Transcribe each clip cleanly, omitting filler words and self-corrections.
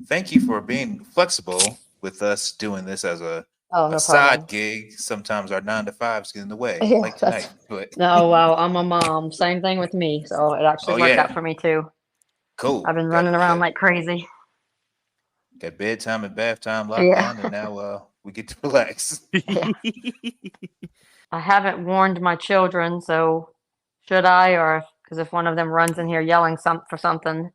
Thank you for being flexible with us doing this as Oh, a no side problem. gig. Sometimes our 9 to 5s get in the way, Yeah, like tonight. that's But no. Well, I'm a mom. Same thing with me. So it actually oh worked out yeah, for me too. I've cool. been Got running around got like crazy. got bedtime and bath time locked Yeah, down, and now we get to relax. yeah. I haven't warned my children, so should I? Or because if one of them runs in here yelling for something,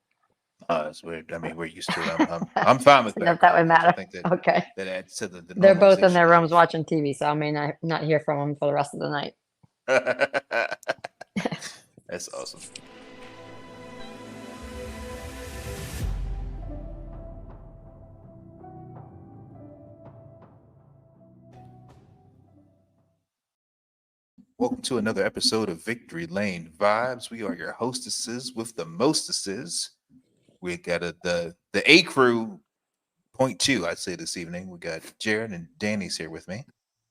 It's weird. I mean, we're used to it. I'm fine with you know if that background would noise. I matter. think Okay. that adds to the They're both in their normalization rooms watching TV, so I may not hear from them for the rest of the night. of. That's awesome. Welcome to another episode of Victory Lane Vibes. We are your hostesses with the mostesses. We got the A crew point two, I'd say this evening. We got Jared and Danny's here with me.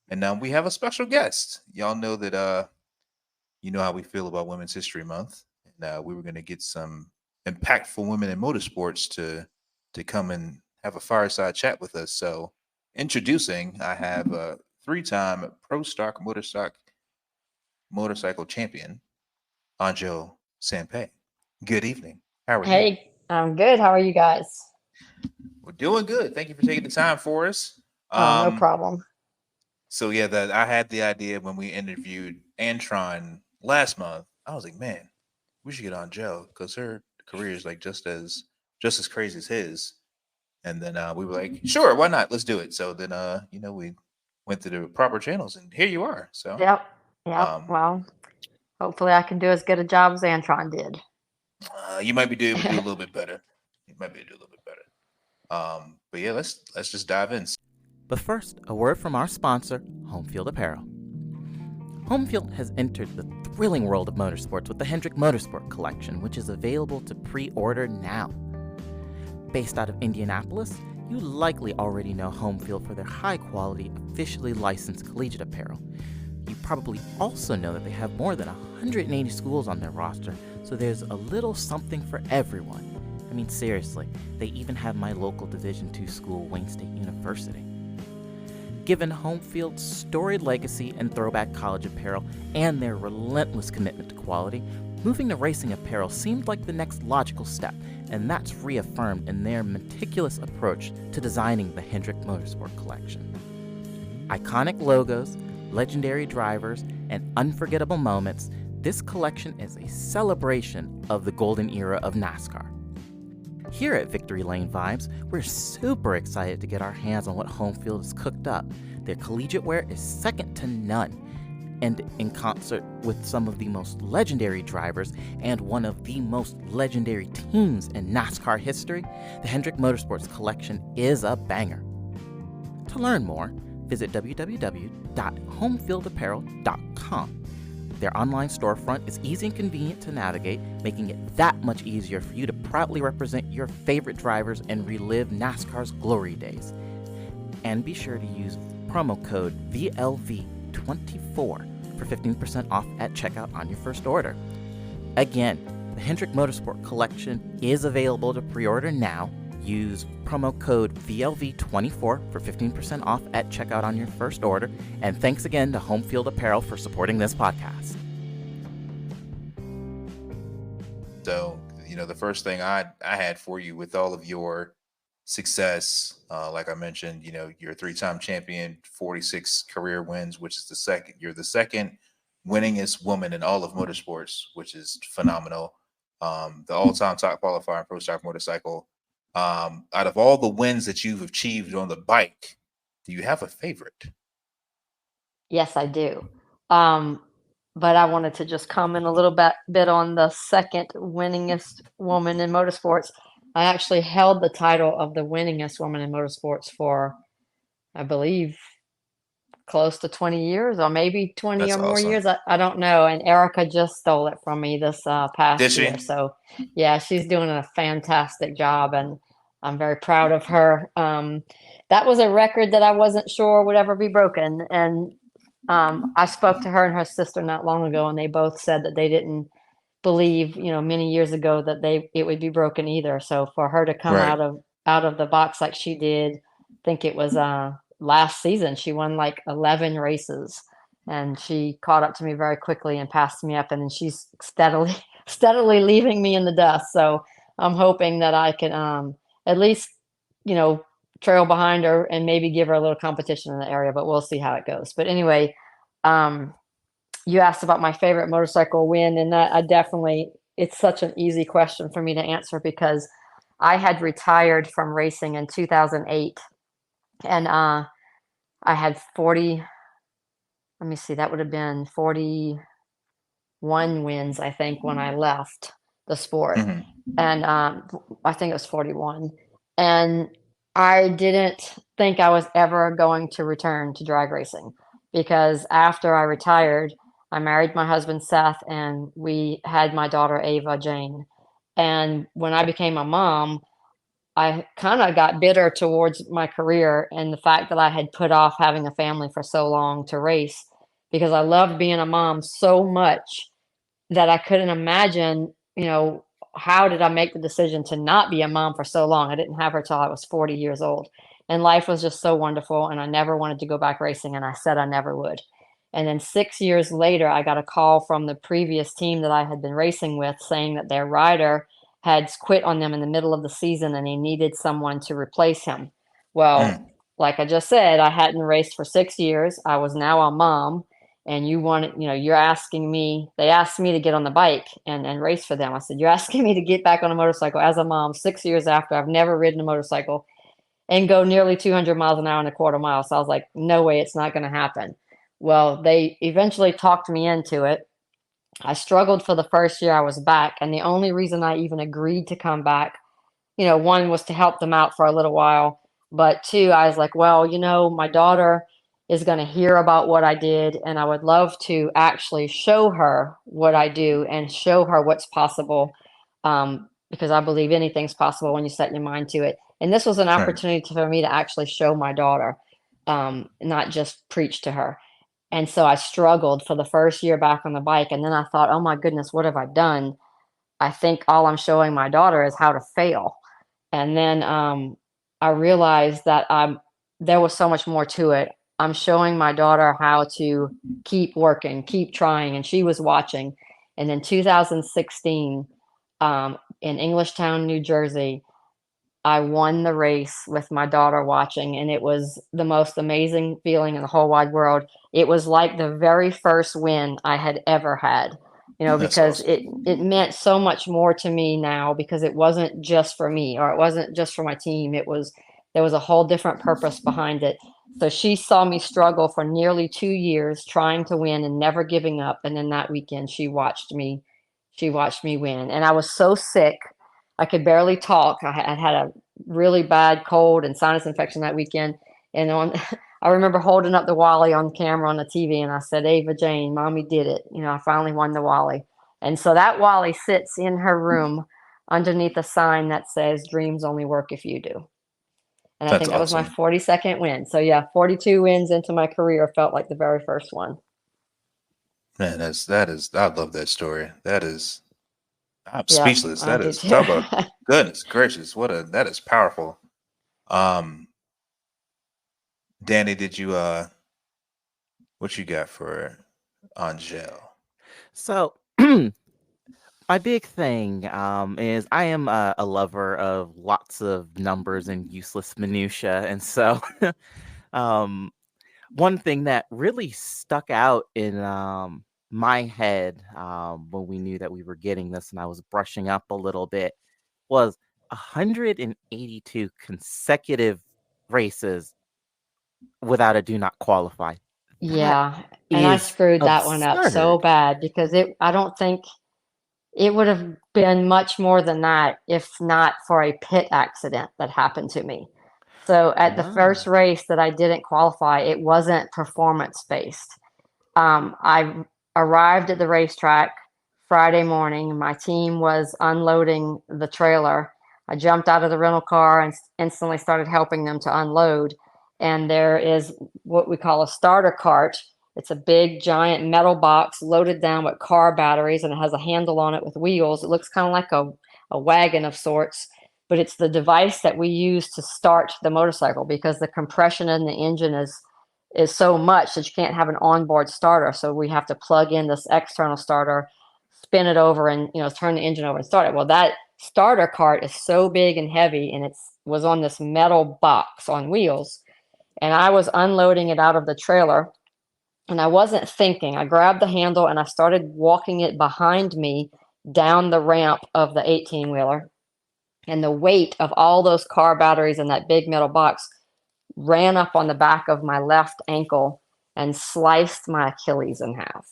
And now we have a special guest. Y'all know that you know how we feel about Women's History Month. And we were gonna get some impactful women in motorsports to come and have a fireside chat with us. So introducing, I have a three-time pro stock motorcycle champion, Angelle Sampey. Good evening. How are you? Hey, I'm good. How are you guys? We're doing good. Thank you for taking the time for us. Oh, no Um, problem. so yeah, that I had the idea when we interviewed Antron last month. I was like, man, we should get on Joe because her career is like just as crazy as his. And then we were like, sure, why not? Let's do it. So then we went to the proper channels, and here you are. So Yep. Yep. um, Well, hopefully I can do as good a job as Antron did. you might be able to do a little bit better. You might be able to do a little bit better. But yeah, let's just dive in. But first, a word from our sponsor, Homefield Apparel. Homefield has entered the thrilling world of motorsports with the Hendrick Motorsport Collection, which is available to pre-order now. Based out of Indianapolis, you likely already know Homefield for their high-quality, officially licensed collegiate apparel. You probably also know that they have more than 180 schools on their roster, so there's a little something for everyone. I mean, seriously, they even have my local Division II school, Wayne State University. Given Homefield's storied legacy in throwback college apparel and their relentless commitment to quality, moving to racing apparel seemed like the next logical step, and that's reaffirmed in their meticulous approach to designing the Hendrick Motorsport Collection. Iconic logos, legendary drivers, and unforgettable moments, this collection is a celebration of the golden era of NASCAR. Here at Victory Lane Vibes, we're super excited to get our hands on what Homefield has cooked up. Their collegiate wear is second to none. And in concert with some of the most legendary drivers and one of the most legendary teams in NASCAR history, the Hendrick Motorsports Collection is a banger. To learn more, visit www.homefieldapparel.com. Their online storefront is easy and convenient to navigate, making it that much easier for you to proudly represent your favorite drivers and relive NASCAR's glory days. And be sure to use promo code VLV24 for 15% off at checkout on your first order. Again, the Hendrick Motorsport Collection is available to pre-order now. Use promo code VLV24 for 15% off at checkout on your first order. And thanks again to Homefield Apparel for supporting this podcast. So, the first thing I had for you with all of your success, like I mentioned, you're a three-time champion, 46 career wins, which is you're the second winningest woman in all of motorsports, which is phenomenal. The all-time top qualifier in pro stock motorcycle. Out of all the wins that you've achieved on the bike, do you have a favorite? Yes, I do. Um, but I wanted to just comment a little bit on the second winningest woman in motorsports. I actually held the title of the winningest woman in motorsports for, I believe, close to 20 years or maybe 20 That's or more awesome. years. I don't know. And Erica just stole it from me this Did past year. she? So, yeah, she's doing a fantastic job, and I'm very proud of her. That was a record that I wasn't sure would ever be broken. And I spoke to her and her sister not long ago, and they both said that they didn't believe, many years ago that it would be broken either. So for her to come Right. out of the box like she did, I think it was last season, she won like 11 races, and she caught up to me very quickly and passed me up, and then she's steadily steadily leaving me in the dust. So I'm hoping that I can at least, trail behind her and maybe give her a little competition in the area, but we'll see how it goes. But anyway, um, you asked about my favorite motorcycle win, and that it's such an easy question for me to answer because I had retired from racing in 2008, and I had 40, let me see, that would have been 41 wins, I think, when I left the sport. Hmm. And I think it was 41. And I didn't think I was ever going to return to drag racing because after I retired, I married my husband Seth, and we had my daughter Ava Jane. And when I became a mom, I kind of got bitter towards my career and the fact that I had put off having a family for so long to race because I loved being a mom so much that I couldn't imagine, how did I make the decision to not be a mom for so long? I didn't have her till I was 40 years old. And life was just so wonderful. And I never wanted to go back racing. And I said I never would. And then 6 years later, I got a call from the previous team that I had been racing with saying that their rider had quit on them in the middle of the season and they needed someone to replace him. Well, Mm. like I just said, I hadn't raced for 6 years. I was now a mom, and you're asking me, they asked me to get on the bike and race for them. I said, you're asking me to get back on a motorcycle as a mom 6 years after I've never ridden a motorcycle and go nearly 200 miles an hour in a quarter mile. So I was like, no way, it's not going to happen. Well, they eventually talked me into it. I struggled for the first year I was back. And the only reason I even agreed to come back, one was to help them out for a little while. But two, I was like, well, my daughter is going to hear about what I did. And I would love to actually show her what I do and show her what's possible. Because I believe anything's possible when you set your mind to it. And this was an Right. opportunity for me to actually show my daughter, not just preach to her. And so I struggled for the first year back on the bike. And then I thought, oh my goodness, what have I done? I think all I'm showing my daughter is how to fail. And then I realized that there was so much more to it. I'm showing my daughter how to keep working, keep trying, and she was watching. And in 2016, in Englishtown, New Jersey, I won the race with my daughter watching, and it was the most amazing feeling in the whole wide world. It was like the very first win I had ever had, That's because awesome. it meant so much more to me now because it wasn't just for me or it wasn't just for my team. There was a whole different purpose behind it. So she saw me struggle for nearly 2 years trying to win and never giving up. And then that weekend she watched me win. And I was so sick. I could barely talk. I had a really bad cold and sinus infection that weekend. And I remember holding up the Wally on camera on the TV, and I said, Ava Jane, mommy did it. I finally won the Wally. And so that Wally sits in her room underneath a sign that says, dreams only work if you do. And I That's think that was my awesome. 42nd win. So yeah, 42 wins into my career felt like the very first one. Man, I love that story. I'm Yeah, speechless. I That do is too. talk about goodness gracious. That is powerful. Um, Danny, did you what you got for Angelle? So, my big thing is I am a lover of lots of numbers and useless minutia, and so um, one thing that really stuck out in my head when we knew that we were getting this, and I was brushing up a little bit, was 182 consecutive races without a do not qualify. That Yeah, and I is screwed that one up so absurd. bad because I don't think it would have been much more than that if not for a pit accident that happened to me. So at the first Ah. race that I didn't qualify, it wasn't performance based. I arrived at the racetrack Friday morning. My team was unloading the trailer. I jumped out of the rental car and instantly started helping them to unload. And there is what we call a starter cart It's a big, giant metal box loaded down with car batteries, and it has a handle on it with wheels. It looks kind of like a wagon of sorts, but it's the device that we use to start the motorcycle because the compression in the engine is so much that you can't have an onboard starter. So we have to plug in this external starter, spin it over, and turn the engine over and start it. Well, that starter cart is so big and heavy, and was on this metal box on wheels, and I was unloading it out of the trailer, and I wasn't thinking. I grabbed the handle and I started walking it behind me down the ramp of the 18-wheeler, and the weight of all those car batteries in that big metal box ran up on the back of my left ankle and sliced my Achilles in half.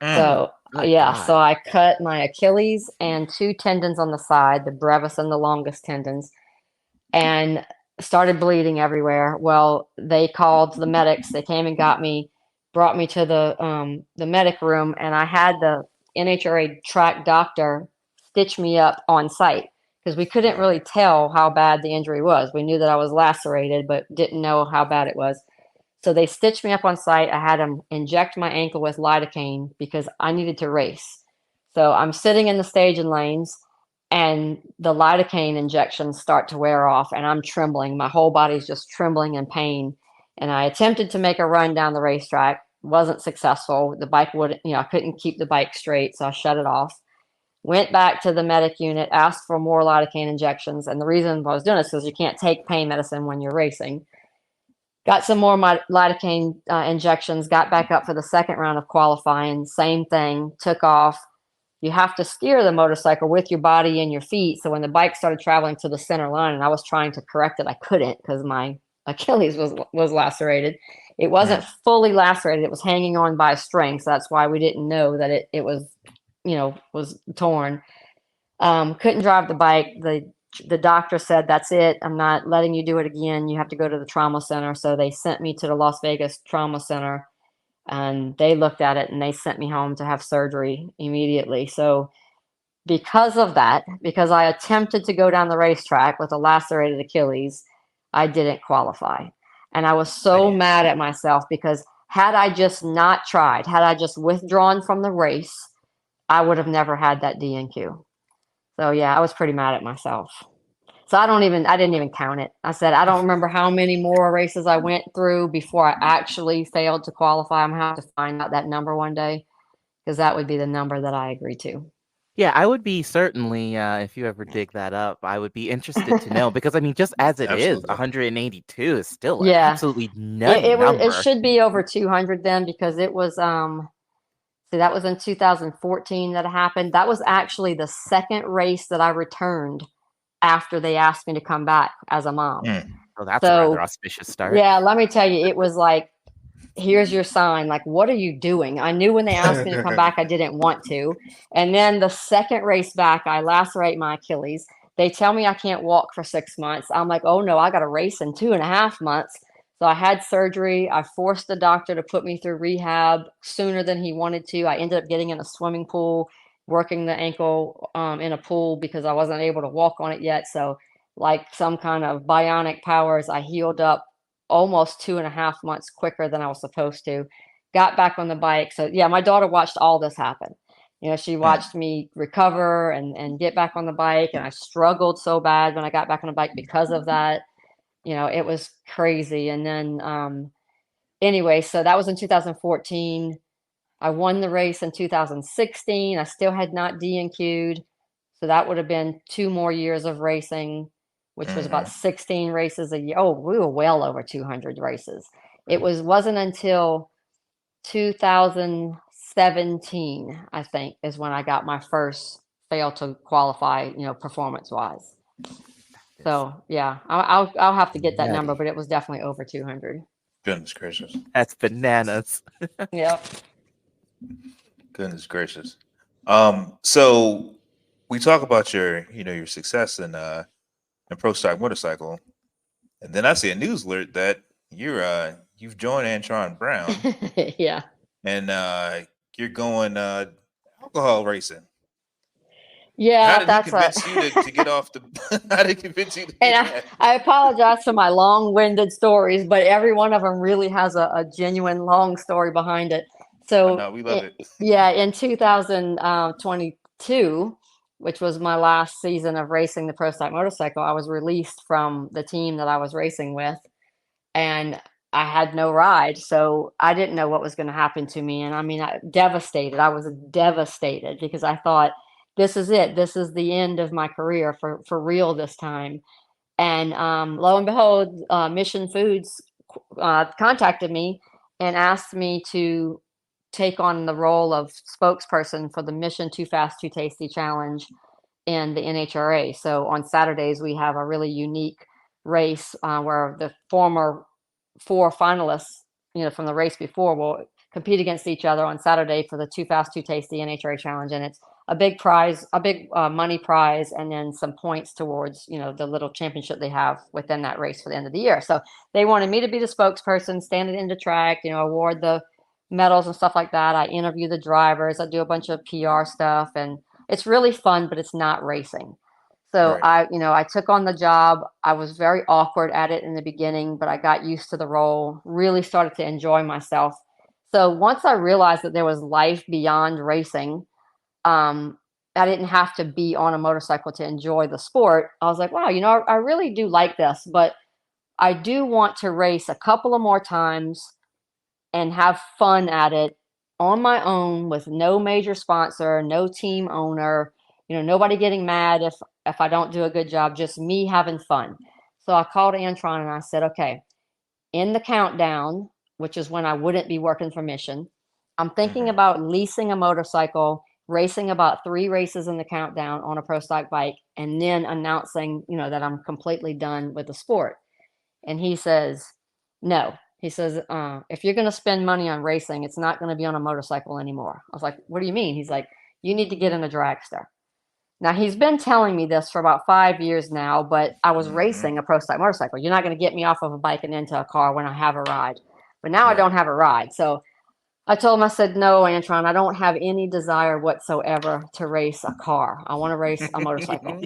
So so I cut my Achilles and 2 tendons on the side, the brevis and the longest tendons, and started bleeding everywhere. Well, they called the medics. They came and got me, brought me to the medic room, and I had the NHRA track doctor stitch me up on site because we couldn't really tell how bad the injury was. We knew that I was lacerated, but didn't know how bad it was. So they stitched me up on site. I had them inject my ankle with lidocaine because I needed to race. So I'm sitting in the staging lanes, and the lidocaine injections start to wear off, and I'm trembling. My whole body's just trembling in pain. And I attempted to make a run down the racetrack, wasn't successful. The bike wouldn't, I couldn't keep the bike straight, so I shut it off. Went back to the medic unit, asked for more lidocaine injections. And the reason I was doing this is because you can't take pain medicine when you're racing. Got some more lidocaine injections, got back up for the second round of qualifying. Same thing, took off. You have to steer the motorcycle with your body and your feet. So when the bike started traveling to the center line and I was trying to correct it, I couldn't because my Achilles was lacerated. It wasn't fully lacerated. It was hanging on by a string. So that's why we didn't know that it was, was torn. Couldn't drive the bike. The doctor said, that's it. I'm not letting you do it again. You have to go to the trauma center. So they sent me to the Las Vegas Trauma Center, and they looked at it and they sent me home to have surgery immediately. So because of that, because I attempted to go down the racetrack with a lacerated Achilles, I didn't qualify. And I was so mad at myself because had I just not tried, had I just withdrawn from the race, I would have never had that DNQ. So yeah, I was pretty mad at myself. So I didn't even count it. I said, I don't remember how many more races I went through before I actually failed to qualify. I'm gonna have to find out that number one day, because that would be the number that I agreed to. Yeah, I would be certainly, if you ever dig that up, I would be interested to know because I mean, just as it is, 182 is still an absolutely nutty number. It should be over 200 then, because it was so that was in 2014 that happened. That was actually the second race that I returned after they asked me to come back as a mom. Oh, that's a rather auspicious start. Yeah, let me tell you, it was like, here's your sign. Like, what are you doing? I knew when they asked me to come back, I didn't want to. And then the second race back, I lacerate my Achilles. They tell me I can't walk for 6 months. I'm like, oh no, I got to race in 2.5 months. So I had surgery. I forced the doctor to put me through rehab sooner than he wanted to. I ended up getting in a swimming pool, working the ankle in a pool because I wasn't able to walk on it yet. So like some kind of bionic powers, I healed up almost 2.5 months quicker than I was supposed to. Got back on the bike. So yeah, my daughter watched all this happen. She watched me recover and get back on the bike. And I struggled so bad when I got back on the bike because of that. It was crazy. And then anyway, so that was in 2014. I won the race in 2016. I still had not DNQ'd. So that would have been 2 more years of racing, which was about 16 races a year. Oh, we were well over 200 races. It wasn't until 2017, I think, is when I got my first fail to qualify, performance wise. So yeah, I'll have to get that number, but it was definitely over 200. Goodness gracious. That's bananas. Yep. Goodness gracious. So we talk about your success in Pro Stock Motorcycle, and then I see a news alert that you've joined Antron Brown. Yeah. And you're going alcohol racing. How Yeah, did he that's a. convince you to get off the? How did he convince you to And get I, that? I apologize for my long-winded stories, but every one of them really has a genuine long story behind it. Oh So, no, we love it. yeah, in 2022, which was my last season of racing the pro stock motorcycle, I was released from the team that I was racing with, and I had no ride. So I didn't know what was going to happen to me. And I mean, devastated. I was devastated because I thought, this is it. This is the end of my career for real this time. And lo and behold, Mission Foods contacted me and asked me to take on the role of spokesperson for the Mission Too Fast, Too Tasty Challenge in the NHRA. So on Saturdays, we have a really unique race where the former four finalists, from the race before will compete against each other on Saturday for the Too Fast, Too Tasty NHRA Challenge. And it's a big prize, a big money prize, and then some points towards, the little championship they have within that race for the end of the year. So they wanted me to be the spokesperson, stand it in the track, award the medals and stuff like that. I interview the drivers. I do a bunch of PR stuff, and it's really fun, but it's not racing. So Right. I took on the job. I was very awkward at it in the beginning, but I got used to the role, really started to enjoy myself. So once I realized that there was life beyond racing, um, I didn't have to be on a motorcycle to enjoy the sport. I was like, wow, I really do like this, but I do want to race a couple of more times and have fun at it on my own with no major sponsor, no team owner, nobody getting mad if I don't do a good job, just me having fun. So I called Antron and I said, okay, in the countdown, which is when I wouldn't be working for Mission, I'm thinking Hmm. about leasing a motorcycle, racing about 3 races in the countdown on a pro stock bike, and then announcing, that I'm completely done with the sport. And he says, no. He says, if you're going to spend money on racing, it's not going to be on a motorcycle anymore. I was like, what do you mean? He's like, you need to get in a dragster. Now, he's been telling me this for about 5 years now, but I was Hmm. racing a pro stock motorcycle. You're not going to get me off of a bike and into a car when I have a ride. But now I Right. don't have a ride. So I told him, I said, no, Antron, I don't have any desire whatsoever to race a car. I want to race a motorcycle.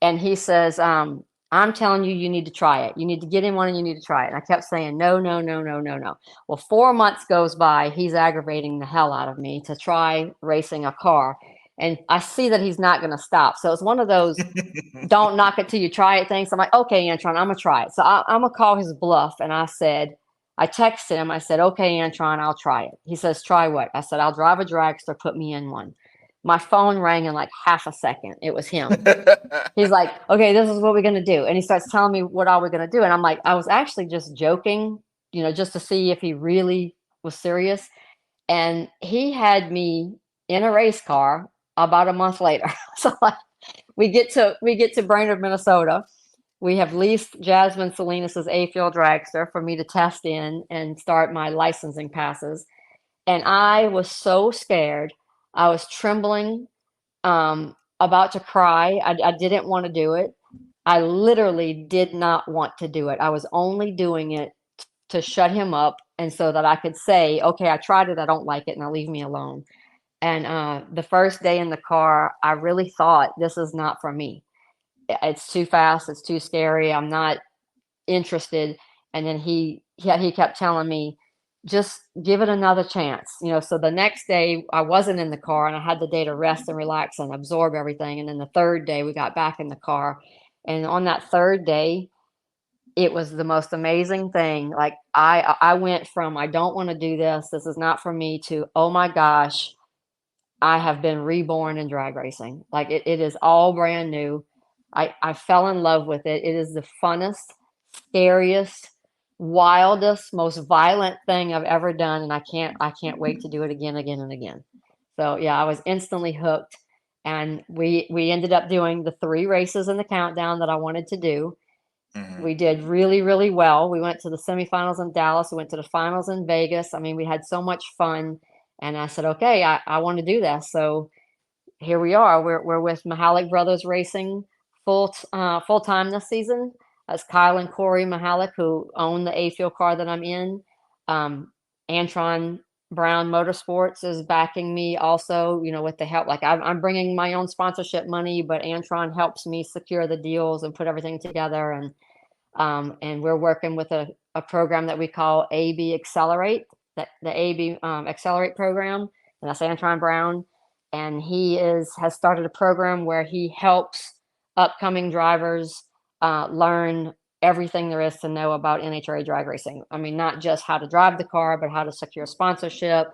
And he says, I'm telling you, you need to try it. You need to get in one and you need to try it. And I kept saying, no, no, no, no, no, no. Well, 4 months goes by. He's aggravating the hell out of me to try racing a car. And I see that he's not going to stop. So it's one of those don't knock it till you try it things. So I'm like, okay, Antron, I'm going to try it. So I'm going to call his bluff. And I texted him. I said, okay, Antron, I'll try it. He says, try what? I said, I'll drive a dragster, put me in one. My phone rang in like half a second. It was him. He's like, okay, this is what we're going to do. And he starts telling me what all we're going to do. And I'm like, I was actually just joking, just to see if he really was serious. And he had me in a race car about a month later. So like, we get to Brainerd, Minnesota. We have leased Jasmine Salinas's A-Fuel dragster for me to test in and start my licensing passes. And I was so scared. I was trembling, about to cry. I didn't want to do it. I literally did not want to do it. I was only doing it to shut him up and so that I could say, okay, I tried it. I don't like it. Now leave me alone. And the first day in the car, I really thought, this is not for me. It's too fast. It's too scary. I'm not interested. And then he kept telling me, just give it another chance. So the next day I wasn't in the car and I had the day to rest and relax and absorb everything. And then the third day we got back in the car. And on that third day, it was the most amazing thing. Like I went from, I don't want to do this. This is not for me, to, oh my gosh, I have been reborn in drag racing. Like it is all brand new. I fell in love with it. It is the funnest, scariest, wildest, most violent thing I've ever done. And I can't wait to do it again, again, and again. So yeah, I was instantly hooked. And we ended up doing the 3 races in the countdown that I wanted to do. Hmm. We did really, really well. We went to the semifinals in Dallas. We went to the finals in Vegas. I mean, we had so much fun. And I said, okay, I want to do this. So here we are. We're with Mahalik Brothers Racing full time this season. That's Kyle and Corey Mahalik, who own the A-Fuel car that I'm in. Um, Antron Brown Motorsports is backing me also, with the help. Like I'm bringing my own sponsorship money, but Antron helps me secure the deals and put everything together. And we're working with a program that we call AB Accelerate, that the AB Accelerate program, and that's Antron Brown. And he has started a program where he helps upcoming drivers learn everything there is to know about NHRA drag racing. I mean, not just how to drive the car, but how to secure sponsorship,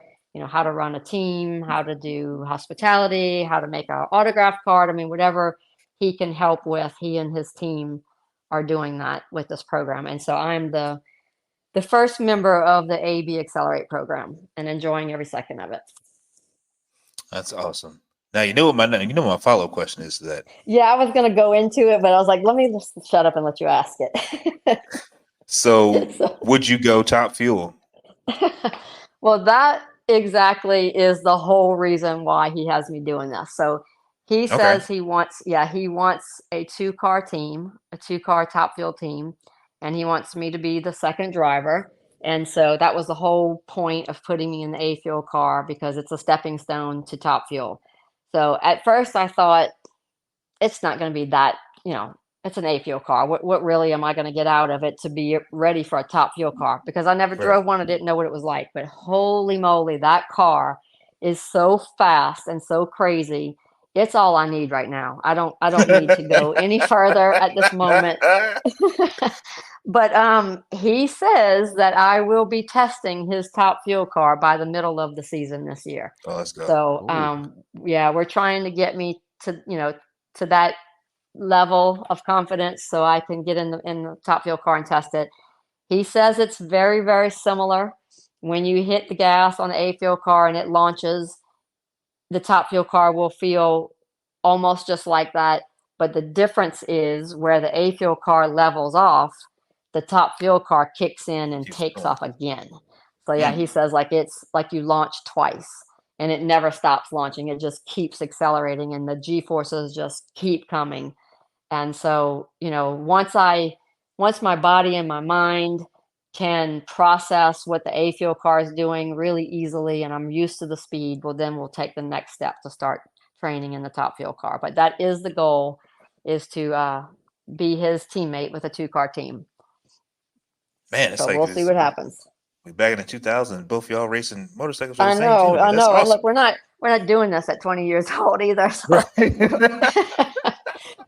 how to run a team, how to do hospitality, how to make an autograph card. I mean, whatever he can help with, he and his team are doing that with this program. And so I'm the first member of the AB Accelerate program and enjoying every second of it. That's awesome. Now you know what my follow-up question is to that. Yeah, I was going to go into it, but I was like, let me just shut up and let you ask it. So would you go Top Fuel? Well, that exactly is the whole reason why he has me doing this. So he says he wants a two-car team, a two-car Top Fuel team, and he wants me to be the second driver. And so that was the whole point of putting me in the A Fuel car, because it's a stepping stone to Top Fuel. So at first I thought, it's not going to be that, it's an A Fuel car. What really am I going to get out of it to be ready for a Top Fuel car? Because I never drove one. I didn't know what it was like. But holy moly, that car is so fast and so crazy. It's all I need right now. I don't need to go any further at this moment. But he says that I will be testing his Top Fuel car by the middle of the season this year. Oh, let's go. So yeah, we're trying to get me to to that level of confidence so I can get in the Top Fuel car and test it. He says it's very, very similar. When you hit the gas on the A Fuel car and it launches, the Top Fuel car will feel almost just like that. But the difference is where the A Fuel car levels off, the Top Fuel car kicks in and takes off again. So yeah, he says like it's like you launch twice and it never stops launching. It just keeps accelerating and the G forces just keep coming. And so, once my body and my mind can process what the A Fuel car is doing really easily, and I'm used to the speed, well, then we'll take the next step to start training in the Top Fuel car. But that is the goal, is to be his teammate with a two-car team. Man, it's so like we'll see what happens. We back in the 2000s, both y'all racing motorcycles. I know. Awesome. Look, we're not doing this at 20 years old either. So.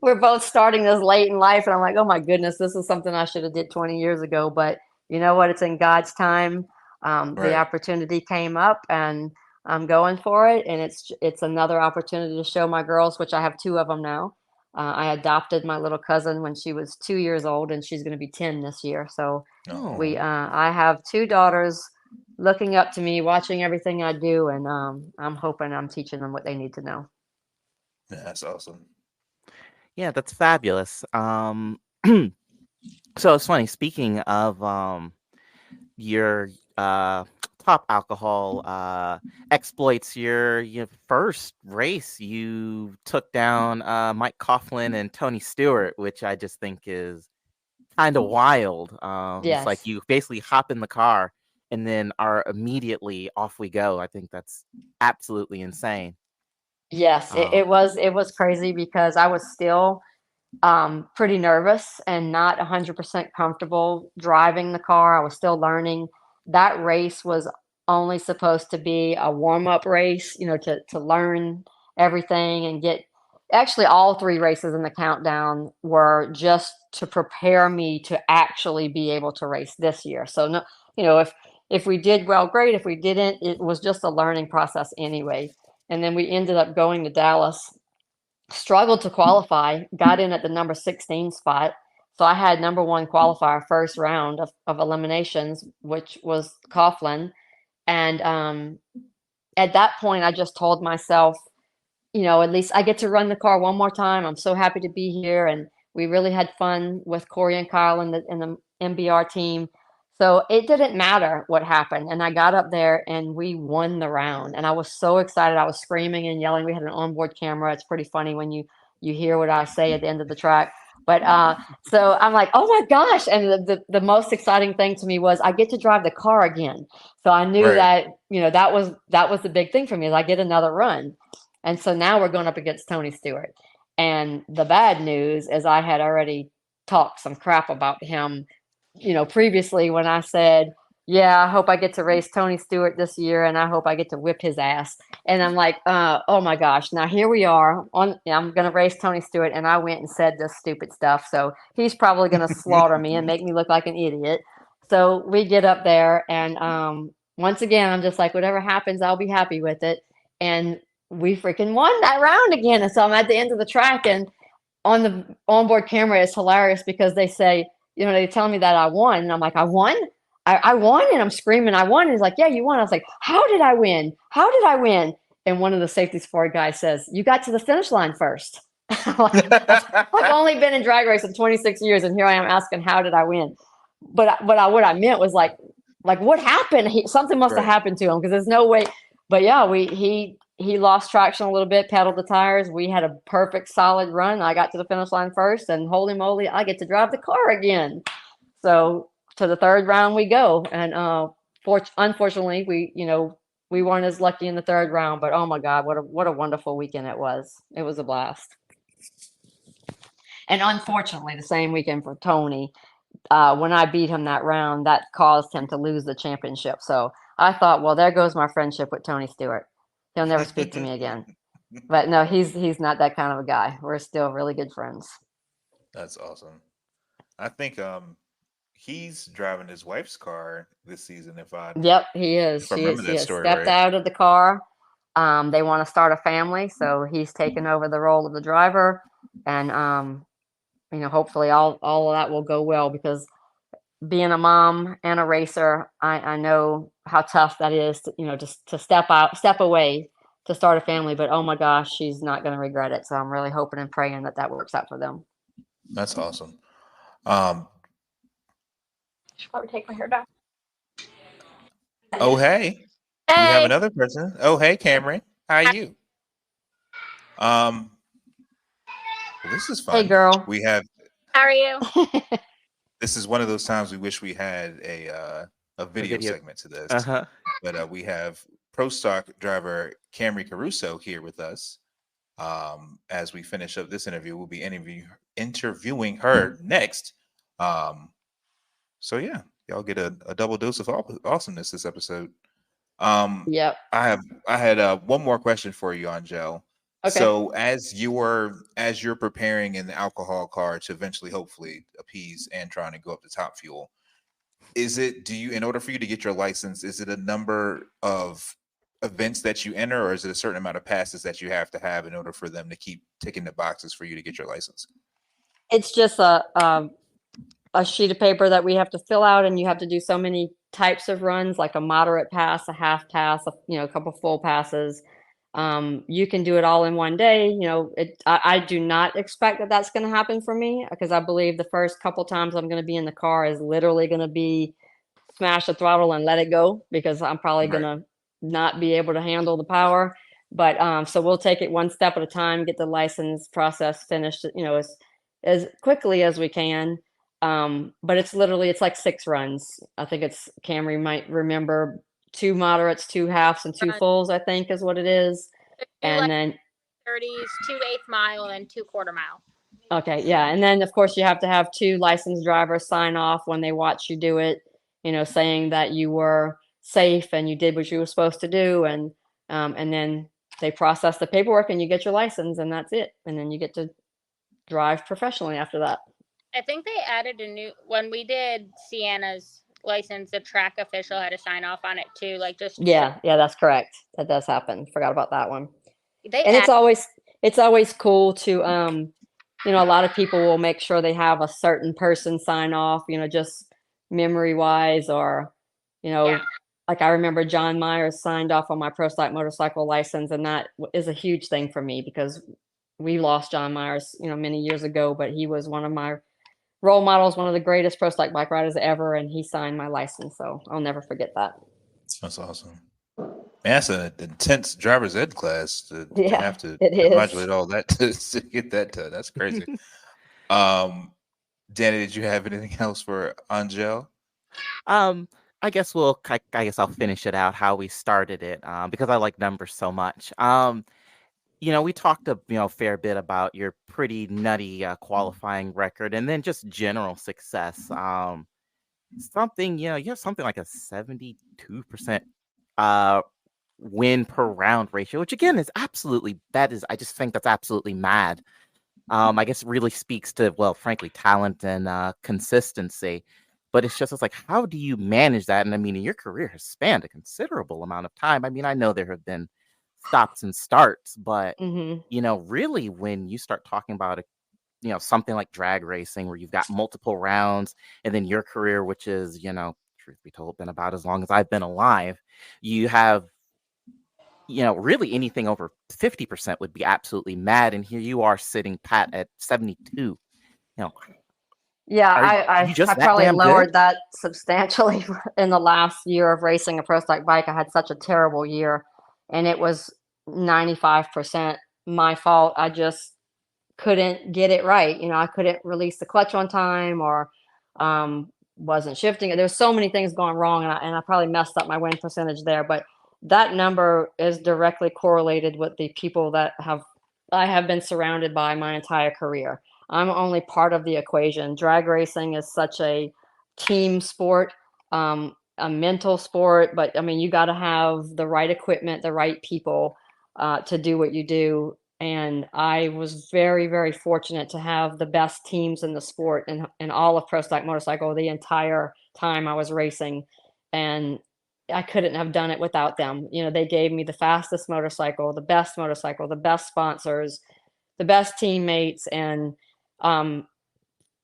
We're both starting this late in life, and I'm like, oh my goodness, this is something I should have did 20 years ago. But you know what? It's in God's time. The opportunity came up, and I'm going for it. And it's another opportunity to show my girls, which I have two of them now. I adopted my little cousin when she was 2 years old, and she's going to be 10 this year. So I have two daughters looking up to me, watching everything I do, and I'm hoping I'm teaching them what they need to know. Yeah, that's awesome. Yeah, that's fabulous. So it's funny. Speaking of your top alcohol exploits, your first race, you took down Mike Coughlin and Tony Stewart, which I just think is kind of wild. It's like you basically hop in the car and then are immediately off we go. I think that's absolutely insane. Yes, it was crazy because I was still pretty nervous and not 100% comfortable driving the car. I was still learning. That race was only supposed to be a warm-up race, to learn everything and get. Actually, all three races in the countdown were just to prepare me to actually be able to race this year. So no, if we did well, great. If we didn't, it was just a learning process anyway. And then we ended up going to Dallas, struggled to qualify, got in at the number 16 spot. So I had number one qualifier first round of eliminations, which was Coughlin. And at that point, I just told myself, at least I get to run the car one more time. I'm so happy to be here. And we really had fun with Corey and Kyle and the MBR team. So it didn't matter what happened. And I got up there and we won the round. And I was so excited. I was screaming and yelling. We had an onboard camera. It's pretty funny when you hear what I say at the end of the track. But so I'm like, oh my gosh. And the most exciting thing to me was I get to drive the car again. So I knew Right. that, that was the big thing for me is I get another run. And so now we're going up against Tony Stewart. And the bad news is I had already talked some crap about him, previously when I said, yeah, I hope I get to race Tony Stewart this year and I hope I get to whip his ass. And I'm like, oh my gosh, now here we are I'm going to race Tony Stewart. And I went and said this stupid stuff. So he's probably going to slaughter me and make me look like an idiot. So we get up there and once again, I'm just like, whatever happens, I'll be happy with it. And we freaking won that round again. And so I'm at the end of the track and on the onboard camera, it's hilarious because they say, they tell me that I won. And I'm like, I won? I won? And I'm screaming, I won. And he's like, yeah, you won. I was like, how did I win? How did I win? And one of the safety sport guys says, you got to the finish line first. I've only been in drag racing 26 years. And here I am asking, how did I win? But what I meant was like what happened? Something must have happened to him because there's no way. But yeah, he lost traction a little bit, pedaled the tires. We had a perfect solid run. I got to the finish line first and holy moly, I get to drive the car again. So to the third round we go. And unfortunately we weren't as lucky in the third round, but oh my God, what a wonderful weekend it was. It was a blast. And unfortunately the same weekend for Tony, when I beat him that round, that caused him to lose the championship. So I thought, well, there goes my friendship with Tony Stewart. He'll never speak to me again. But no, he's not that kind of a guy. We're still really good friends. That's awesome. I think he's driving his wife's car this season. Yep, he is. If I remember that story stepped right. out of the car. They want to start a family, so he's taken over the role of the driver, and hopefully all of that will go well because being a mom and a racer, I know how tough that is to, just to step away to start a family. But oh my gosh, she's not going to regret it. So I'm really hoping and praying that works out for them. That's awesome. Should probably take my hair down. Oh, hey. We have another person. Oh, hey, Camrie. How are you? Well, this is fun. Hey, girl. We have. How are you? This is one of those times we wish we had a video segment to this. But we have Pro Stock driver Camrie Caruso here with us. As we finish up this interview, we'll be interviewing her next. So yeah, y'all get a double dose of awesomeness this episode. Yep. I had one more question for you, Angelle. Okay. So as you're preparing in the alcohol car to eventually, hopefully, appease Antron and go up to Top Fuel, in order for you to get your license, is it a number of events that you enter, or is it a certain amount of passes that you have to have in order for them to keep ticking the boxes for you to get your license? It's just a sheet of paper that we have to fill out, and you have to do so many types of runs, like a moderate pass, a half pass, a couple full passes. You can do it all in one day. I do not expect that that's going to happen for me because I believe the first couple times I'm going to be in the car is literally going to be smash the throttle and let it go because I'm probably going to not be able to handle the power. But so we'll take it one step at a time, get the license process finished, as quickly as we can. But it's like 6 runs. I think Camrie might remember 2 moderates, 2 halves, and 2 fulls, I think is what it is. And then 30s, 2 1/8 mile and 2 1/4 mile. Okay. Yeah. And then of course you have to have 2 licensed drivers sign off when they watch you do it, saying that you were safe and you did what you were supposed to do. And then they process the paperwork and you get your license and that's it. And then you get to drive professionally after that. I think they added when we did Sienna's license, the track official had to sign off on it too. Yeah, that's correct. That does happen. Forgot about that one. It's always cool to a lot of people will make sure they have a certain person sign off, just memory wise, or like I remember John Myers signed off on my Pro Stock motorcycle license, and that is a huge thing for me because we lost John Myers many years ago, but he was one of my role models, one of the greatest Pro Stock bike riders ever, and he signed my license, so I'll never forget that. That's awesome. Man, that's an intense driver's ed class to have to modulate all that to get that done. That's crazy. Danny, did you have anything else for Angelle? I guess I'll finish it out how we started it, because I like numbers so much. We talked a fair bit about your pretty nutty qualifying record, and then just general success. Something you have something like a 72% win per round ratio, which again is I just think that's absolutely mad. I guess it really speaks to, well, frankly, talent and consistency. But it's like, how do you manage that? And I mean, your career has spanned a considerable amount of time. I mean, I know there have been stops and starts, but Hmm. really, when you start talking about something like drag racing, where you've got multiple rounds, and then your career, which is, truth be told, been about as long as I've been alive, you have really anything over 50% would be absolutely mad. And here you are sitting pat at 72. Yeah, Are I you just that probably damn good? lowered that substantially in the last year of racing a pro stock bike. I had such a terrible year, and it was 95% my fault. I just couldn't get it right. I couldn't release the clutch on time, or wasn't shifting. There's so many things going wrong, and I probably messed up my win percentage there. But that number is directly correlated with the people that I have been surrounded by my entire career. I'm only part of the equation. Drag racing is such a team sport, a mental sport, but I mean, you got to have the right equipment, the right people to do what you do. And I was very, very fortunate to have the best teams in the sport and all of pro stock motorcycle the entire time I was racing. And I couldn't have done it without them. They gave me the fastest motorcycle, the best sponsors, the best teammates, and um,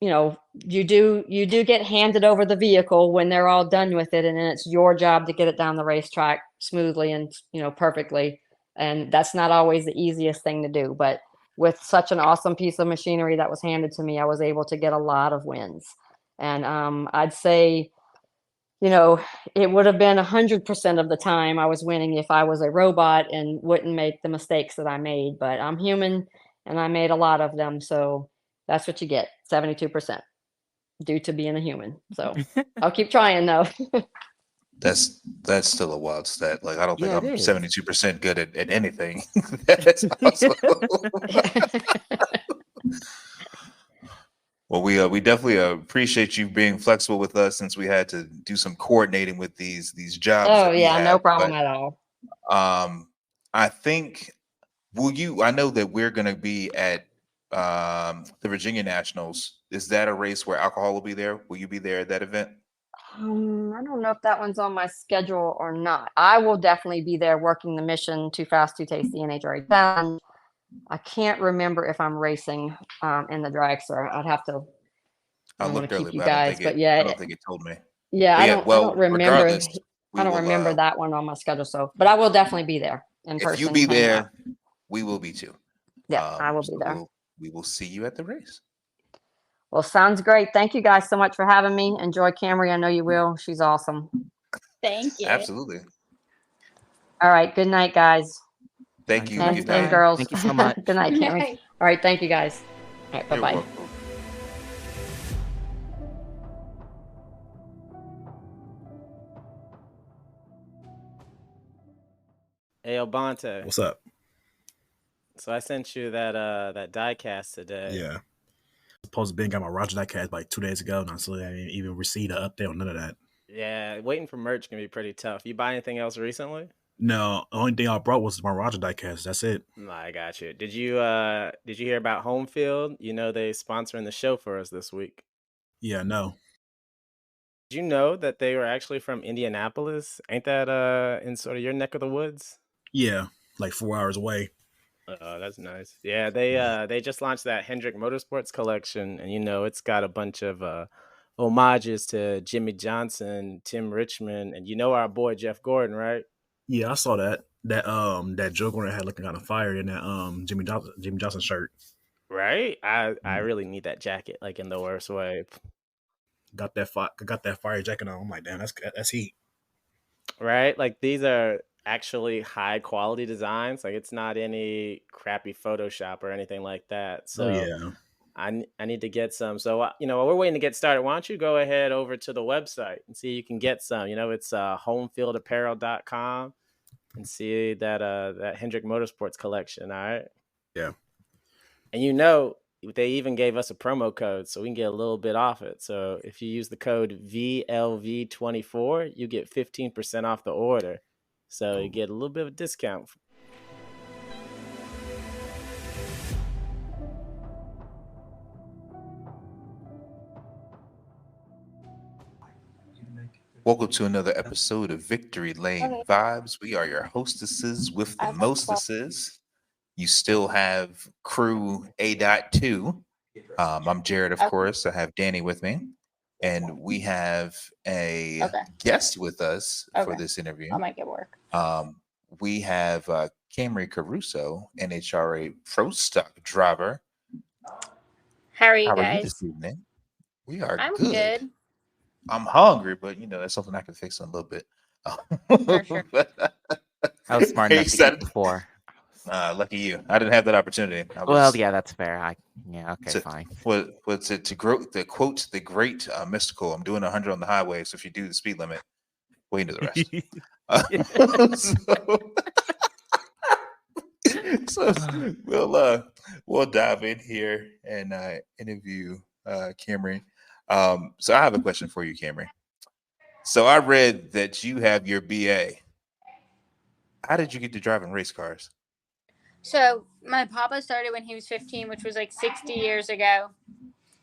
you do get handed over the vehicle when they're all done with it, and then it's your job to get it down the racetrack smoothly and perfectly. And that's not always the easiest thing to do, but with such an awesome piece of machinery that was handed to me, I was able to get a lot of wins. And I'd say, it would have been 100% of the time I was winning if I was a robot and wouldn't make the mistakes that I made. But I'm human, and I made a lot of them, so that's what you get, 72% due to being a human. So I'll keep trying though. That's still a wild stat. Like, I don't think Yeah, it I'm is. 72% good at anything. That's awesome. Well, we definitely appreciate you being flexible with us, since we had to do some coordinating with these jobs Oh that we yeah, no have. problem But at all. I think, I know that we're going to be at the Virginia Nationals. Is that a race where alcohol will be there? Will you be there at that event? I don't know if that one's on my schedule or not. I will definitely be there working the mission Too Fast, Too Tasty NHRA challenge. I can't remember if I'm racing in the dragster. I'd have to. I I don't want looked to keep earlier, you but guys, but I yeah, don't think it told me. yeah. But I yeah, don't. I don't well, remember. regardless, I we don't will. remember that one on my schedule. So, but I will definitely be there in If you person, be hanging out. there, we will be too. Yeah, I will be So there. we will see you at the race. Well, sounds great. Thank you guys so much for having me. Enjoy Camrie. I know you will. She's awesome. Thank you. Absolutely. All right. Good night, guys. Thank you. And, Good and night. girls. Thank you so much. Good night, Camrie. Night. All right. Thank you guys. All right. Bye You're bye. welcome. Hey, Obante. What's up? So I sent you that die cast today. Yeah. Supposed to been got my Roger diecast like 2 days ago, and I still haven't even received an update on none of that. Yeah, waiting for merch can be pretty tough. You buy anything else recently? No, the only thing I brought was my Roger diecast. That's it. I got you. Did you hear about Home Field? They sponsoring the show for us this week. Yeah, no. Did you know that they were actually from Indianapolis? Ain't that in sort of your neck of the woods? Yeah, like 4 hours away. Oh, that's nice. Yeah, they just launched that Hendrick Motorsports collection, and it's got a bunch of homages to Jimmy Johnson, Tim Richmond, and our boy Jeff Gordon, right? Yeah, I saw that. That joke on it had looking kind of fire in that Jimmy Johnson shirt. Right? I really need that jacket, like in the worst way. Got that fire jacket on. I'm like, damn, that's heat. Right? Like these are actually high quality designs. Like it's not any crappy Photoshop or anything like that. So Oh yeah. I need to get some. So while we're waiting to get started, why don't you go ahead over to the website and see if you can get some. It's homefieldapparel.com and see that Hendrick Motorsports collection. All right. Yeah. And they even gave us a promo code so we can get a little bit off it. So if you use the code VLV24, you get 15% off the order. So you get a little bit of a discount. Welcome to another episode of Victory Lane Vibes. We are your hostesses with the mostesses. You still have crew A.2. I'm Jared, of course. I have Danny with me. And we have a guest with us for this interview. I'll make it work. We have Camrie Caruso, NHRA Pro Stock driver. How are you How are you guys? this evening? We are I'm good. good. I'm hungry, but that's something I can fix in a little bit. For sure. I was smart enough to eat before. Lucky you. I didn't have that opportunity. Well, yeah, that's fair. Fine. What's it to grow? The quote, the great Mystical. I'm doing 100 on the highway, so if you do the speed limit, wait into the rest. So we'll dive in here and interview Camrie. So I have a question for you, Camrie. So I read that you have your BA. How did you get to driving race cars? So my papa started when he was 15, which was like 60 years ago.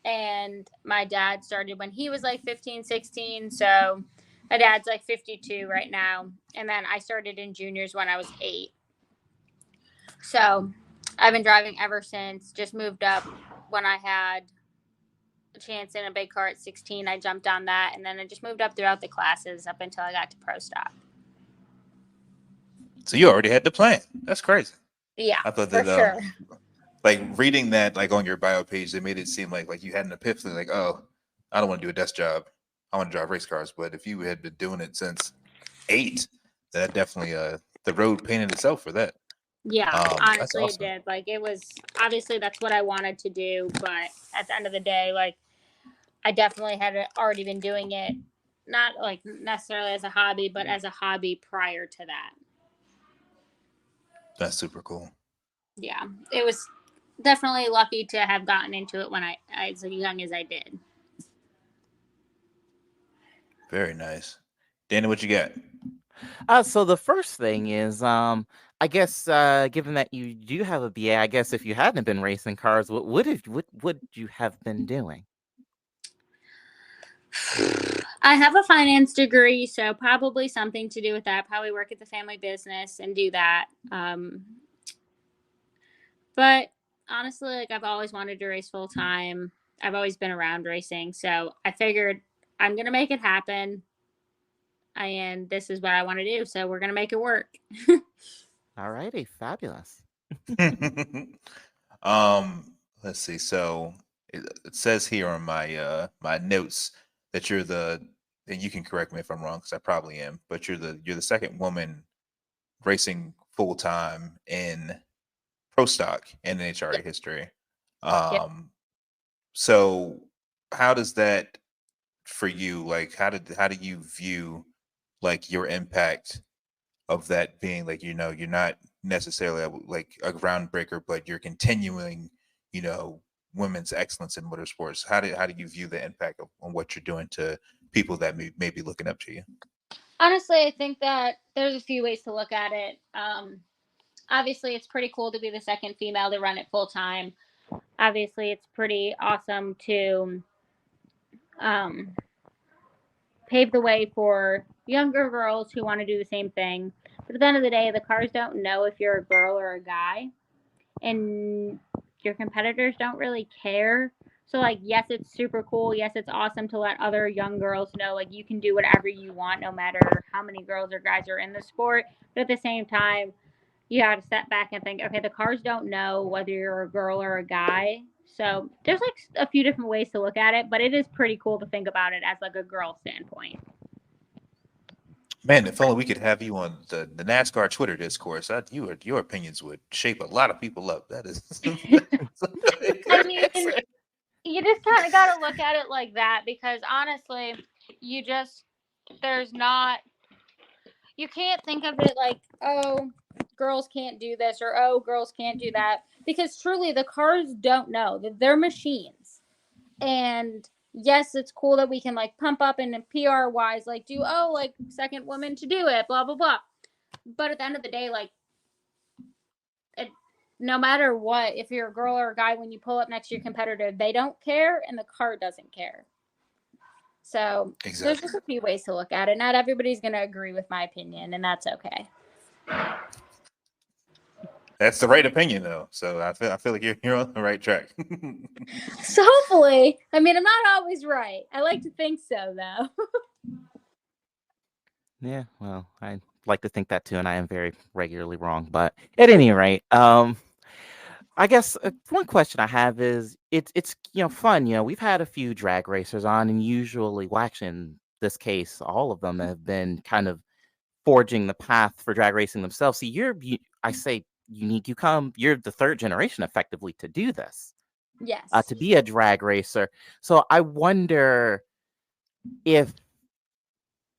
And my dad started when he was like 15, 16. So my dad's like 52 right now. And then I started in juniors when I was 8. So I've been driving ever since. Just moved up when I had a chance in a big car at 16. I jumped on that. And then I just moved up throughout the classes up until I got to Pro Stock. So you already had the plan. That's crazy. Yeah, I thought for that, sure. Like reading that, like on your bio page, they made it seem like you had an epiphany, like, oh, I don't want to do a desk job. I want to drive race cars. But if you had been doing it since 8, that definitely the road painted itself for that. Yeah, honestly, awesome. It did. Like, it was obviously that's what I wanted to do, but at the end of the day, like, I definitely had already been doing it, not like necessarily as a hobby, but as a hobby prior to that. That's super cool. Yeah, it was definitely lucky to have gotten into it when I as young as I did. Very nice. Danny, what you got? So the first thing is, I guess, given that you do have a BA, I guess if you hadn't been racing cars, what would you have been doing? I have a finance degree, so probably something to do with that. Probably work at the family business and do that. But honestly, like, I've always wanted to race full time. I've always been around racing, so I figured I'm gonna make it happen. And this is what I want to do, so we're gonna make it work. All righty, fabulous. Let's see. So it says here on my my notes that you're and you can correct me if I'm wrong because I probably am, but you're the second woman racing full time in Pro Stock in NHRA history. So how does that for you? Like, how do you view like your impact of that being like, you're not necessarily like a groundbreaker, but you're continuing, women's excellence in motorsports. How do you view the impact on what you're doing to people that may be looking up to you? Honestly, I think that there's a few ways to look at it. Obviously, it's pretty cool to be the second female to run it full time. Obviously, it's pretty awesome to pave the way for younger girls who want to do the same thing. But at the end of the day, the cars don't know if you're a girl or a guy, and your competitors don't really care. So, like, yes, it's super cool. Yes, it's awesome to let other young girls know, like, you can do whatever you want, no matter how many girls or guys are in the sport. But at the same time, you got to step back and think, okay, the cars don't know whether you're a girl or a guy. So there's like a few different ways to look at it, but it is pretty cool to think about it as like a girl standpoint. Man, if only we could have you on the NASCAR Twitter discourse, your opinions would shape a lot of people up. That is. I mean, You just kind of got to look at it like that, because honestly, there's not, you can't think of it like, oh, girls can't do this, or oh, girls can't do that, because truly the cars don't know that they're machines. And yes, it's cool that we can like pump up and PR wise, like do, oh, like second woman to do it, blah, blah, blah. But at the end of the day, like, no matter what, if you're a girl or a guy, when you pull up next to your competitor, they don't care and the car doesn't care. So There's just a few ways to look at it. Not everybody's going to agree with my opinion, and that's okay. That's the right opinion, though. So I feel like you're on the right track. So hopefully, I mean, I'm not always right. I like to think so, though. Yeah, well, I like to think that too, and I am very regularly wrong. But at any rate, I guess one question I have is it's fun. We've had a few drag racers on, and usually, well, actually, in this case, all of them have been kind of forging the path for drag racing themselves. See, I say unique. You're the third generation, effectively, to do this. Yes. To be a drag racer. So I wonder if,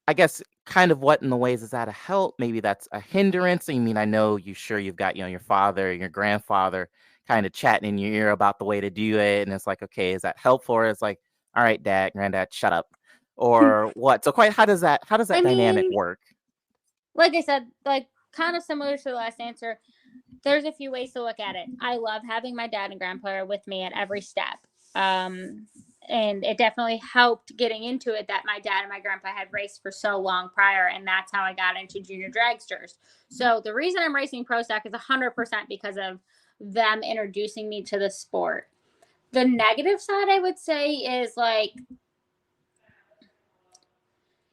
I guess, kind of what in the ways is that a help? Maybe that's a hindrance. I mean, I know you've got, your father and your grandfather kind of chatting in your ear about the way to do it. And it's like, okay, is that helpful? Or it's like, all right, dad, granddad, shut up. Or what? So how does that dynamic work? Like I said, like kind of similar to the last answer, there's a few ways to look at it. I love having my dad and grandpa with me at every step. And it definitely helped getting into it that my dad and my grandpa had raced for so long prior, and that's how I got into junior dragsters. So the reason I'm racing pro stock is 100% because of them introducing me to the sport. The negative side, I would say, is like,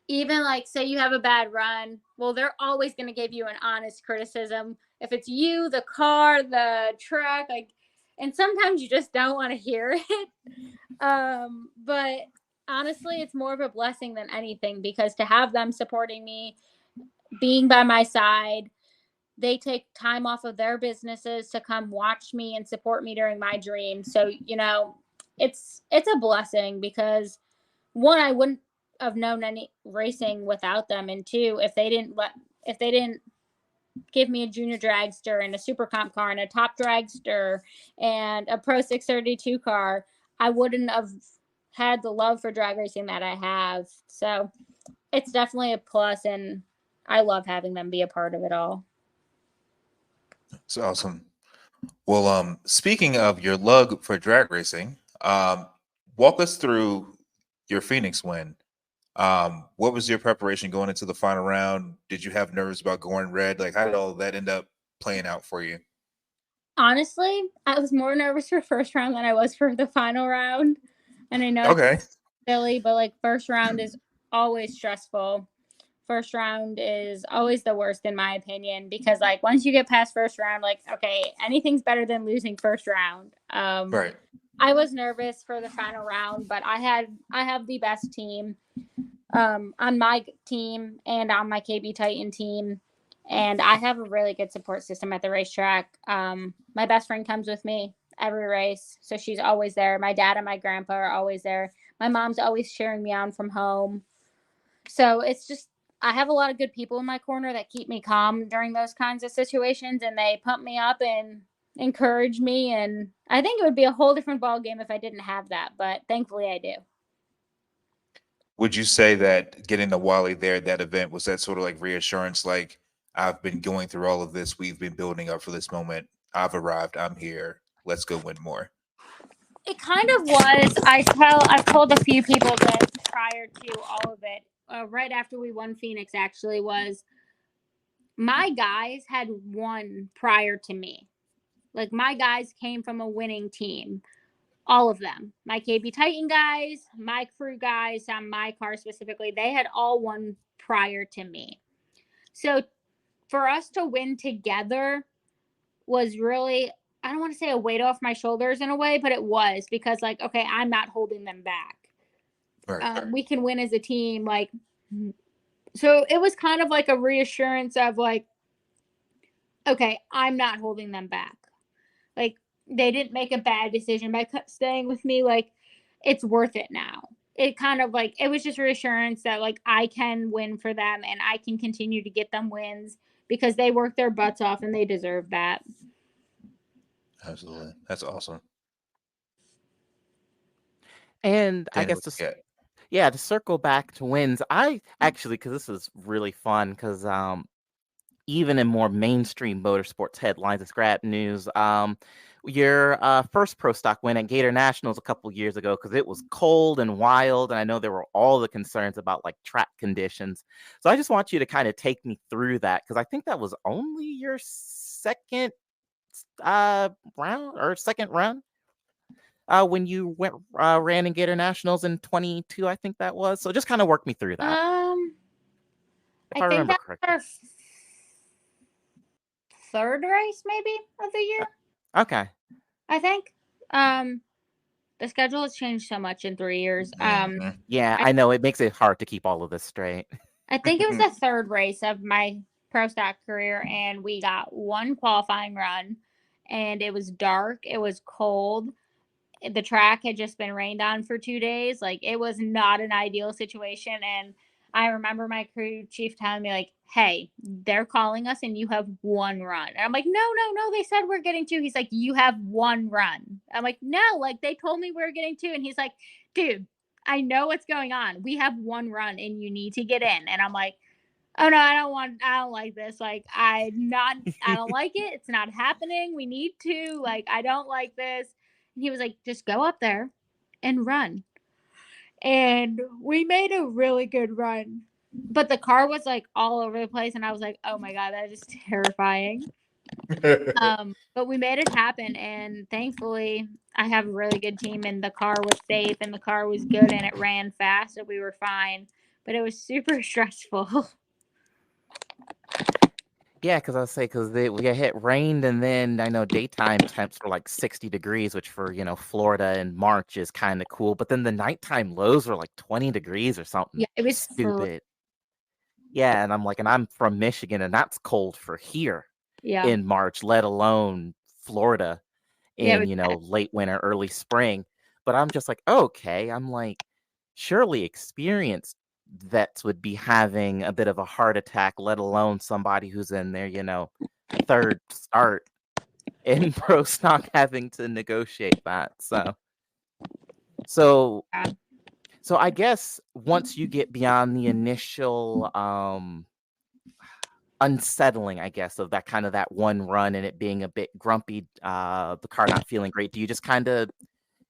even like, say you have a bad run, well, they're always going to give you an honest criticism. If it's you, the car, the truck, like, and sometimes you just don't want to hear it. But honestly, it's more of a blessing than anything, because to have them supporting me, being by my side, they take time off of their businesses to come watch me and support me during my dreams. So, it's a blessing, because one, I wouldn't have known any racing without them, and two, if they didn't give me a junior dragster and a super comp car and a top dragster and a pro 632 car, I wouldn't have had the love for drag racing that I have. So it's definitely a plus, and I love having them be a part of it all. It's awesome. Well, speaking of your love for drag racing, walk us through your Phoenix win. What was your preparation going into the final round? Did you have nerves about going red? Like, how did all that end up playing out for you? Honestly, I was more nervous for first round than I was for the final round. And I know it's silly, but like, first round is always stressful. First round is always the worst, in my opinion, because like, once you get past first round, like, okay, anything's better than losing first round. Right. I was nervous for the final round, but I have the best team on my team and on my KB Titan team, and I have a really good support system at the racetrack. My best friend comes with me every race, so she's always there. My dad and my grandpa are always there. My mom's always cheering me on from home. So it's just, I have a lot of good people in my corner that keep me calm during those kinds of situations, and they pump me up and encourage me. And I think it would be a whole different ball game if I didn't have that, but thankfully I do. Would you say that getting the Wally there at that event, was that sort of like reassurance, like, I've been going through all of this, we've been building up for this moment, I've arrived, I'm here, let's go win more? It kind of was. I've told a few people this prior to all of it. Right after we won Phoenix, actually, was my guys had won prior to me. Like, my guys came from a winning team. All of them. My KB Titan guys, my crew guys, on my car specifically, they had all won prior to me. So for us to win together was really, I don't want to say a weight off my shoulders in a way, but it was, because like, okay, I'm not holding them back. Right. We can win as a team. Like, so it was kind of like a reassurance of like, okay, I'm not holding them back. Like, they didn't make a bad decision by staying with me. Like, it's worth it now. It kind of like, it was just reassurance that like I can win for them and I can continue to get them wins because they work their butts off and they deserve that. Absolutely. That's awesome. And I Dana, guess what you got? yeah, to circle back to wins, I actually, because this is really fun, because even in more mainstream motorsports headlines and scrap news, your first pro stock win at Gator Nationals a couple years ago, because it was cold and wild, and I know there were all the concerns about like track conditions. So I just want you to kind of take me through that, because I think that was only your second round or second run when you went ran in Gator Nationals in 22, I think that was. So just kind of work me through that, if I I think remember that's correctly. our third race maybe of the year. Okay. I think. The schedule has changed so much in 3 years. Mhm. Yeah, I- I know it makes it hard to keep all of this straight. I think it was the third race of my pro stock career, and we got one qualifying run, and it was dark. It was cold. The track had just been rained on for 2 days. Like, it was not an ideal situation. And I remember my crew chief telling me, like, hey, they're calling us and you have one run. And I'm like, no, they said we're getting two. He's like, you have one run. I'm like, no, like they told me we were getting two. And he's like, dude, I know what's going on. We have one run and you need to get in. And I'm like, oh no, I don't like this. Like, I don't like it. It's not happening. We need to. Like, I don't like this. And he was like, just go up there and run. And we made a really good run. But the car was like all over the place. And I was like, oh my God, that is terrifying. But we made it happen. And thankfully, I have a really good team. And the car was safe and the car was good and it ran fast. So we were fine. But it was super stressful. Yeah, because I say because we got hit rained, and then I know daytime temps were like 60 degrees, which for Florida in March is kind of cool. But then the nighttime lows were like 20 degrees or something Yeah, it was stupid. Yeah, and I'm like, and I'm from Michigan, and that's cold for here yeah. in March, let alone Florida Yeah, it in was late winter, early spring. But I'm just like, okay, I'm like, surely experienced vets would be having a bit of a heart attack, let alone somebody who's in their third start in pro stock having to negotiate that. So Yeah. so I guess once you get beyond the initial unsettling, I guess, of that kind of that one run and it being a bit grumpy, the car not feeling great, do you just kind of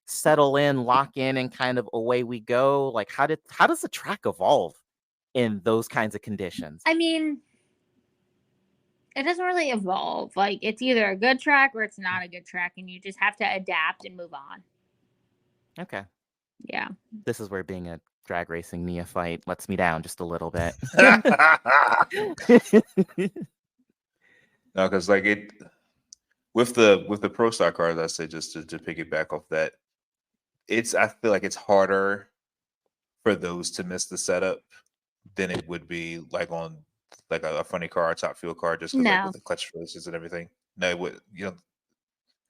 settle in, lock in, and kind of away we go? Like, how does the track evolve in those kinds of conditions? I mean, it doesn't really evolve. Like, it's either a good track or it's not a good track, and you just have to adapt and move on. Okay. Yeah. This is where being a drag racing neophyte lets me down just a little bit. No, because like it with the pro stock cars, I say just to piggyback off that, I feel like it's harder for those to miss the setup than it would be like on like a funny car, a top fuel car, just because like No. with the clutch releases and everything. No, it would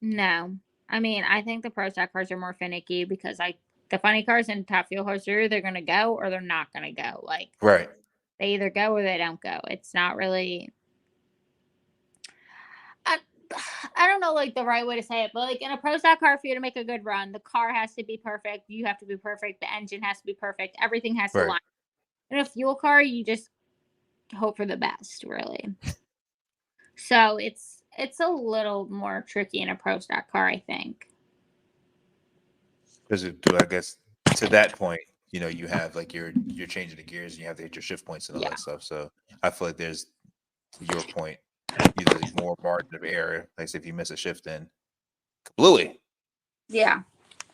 No. I mean, I think the pro stock cars are more finicky because, like, the funny cars and top fuel cars are either going to go or they're not going to go. Like, right. they either go or they don't go. It's not really. I don't know, like, the right way to say it, but like in a pro stock car, for you to make a good run, the car has to be perfect. You have to be perfect. The engine has to be perfect. Everything has to Right. line. In a fuel car, you just hope for the best, really. So it's a little more tricky in a pro stock car, I think. Because I guess to that point, you have like you're changing the gears, and you have to hit your shift points and all Yeah. that stuff. So I feel like there's, to your point, usually more margin of error. Like say if you miss a shift, then kablooey. Yeah.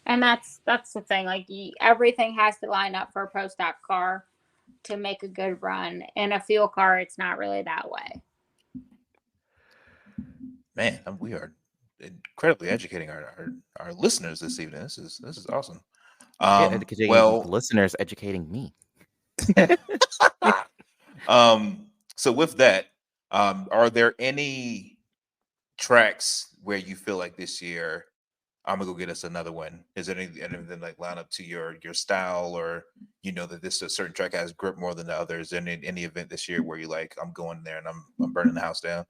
And that's the thing. Like, everything has to line up for a pro stock car to make a good run. In a fuel car, it's not really that way. Man, we are incredibly educating our listeners this evening. This is awesome. Educating Well, the listeners, educating me. so with that, are there any tracks where you feel like this year I'm gonna go get us another one. Is there anything like line up to your style, or that this a certain track has grip more than the others? Any event this year where you like, I'm going there and I'm burning the house down?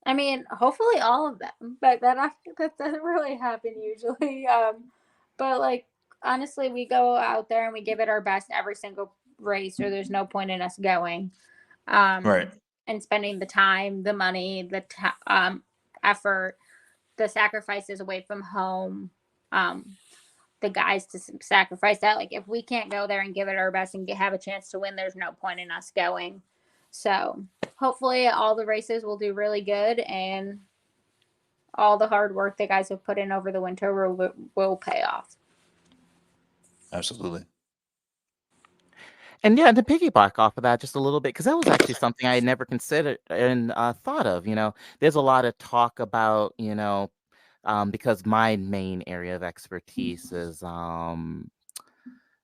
I mean, hopefully all of them, but that doesn't really happen usually. But like honestly, we go out there and we give it our best every single race, or there's no point in us going. Right. And spending the time, the money, the effort, the sacrifices away from home, the guys to sacrifice that. Like if we can't go there and give it our best and have a chance to win, there's no point in us going. So hopefully all the races will do really good, and all the hard work the guys have put in over the winter will pay off. Absolutely. And yeah, to piggyback off of that just a little bit, because that was actually something I had never considered and thought of. There's a lot of talk about, because my main area of expertise is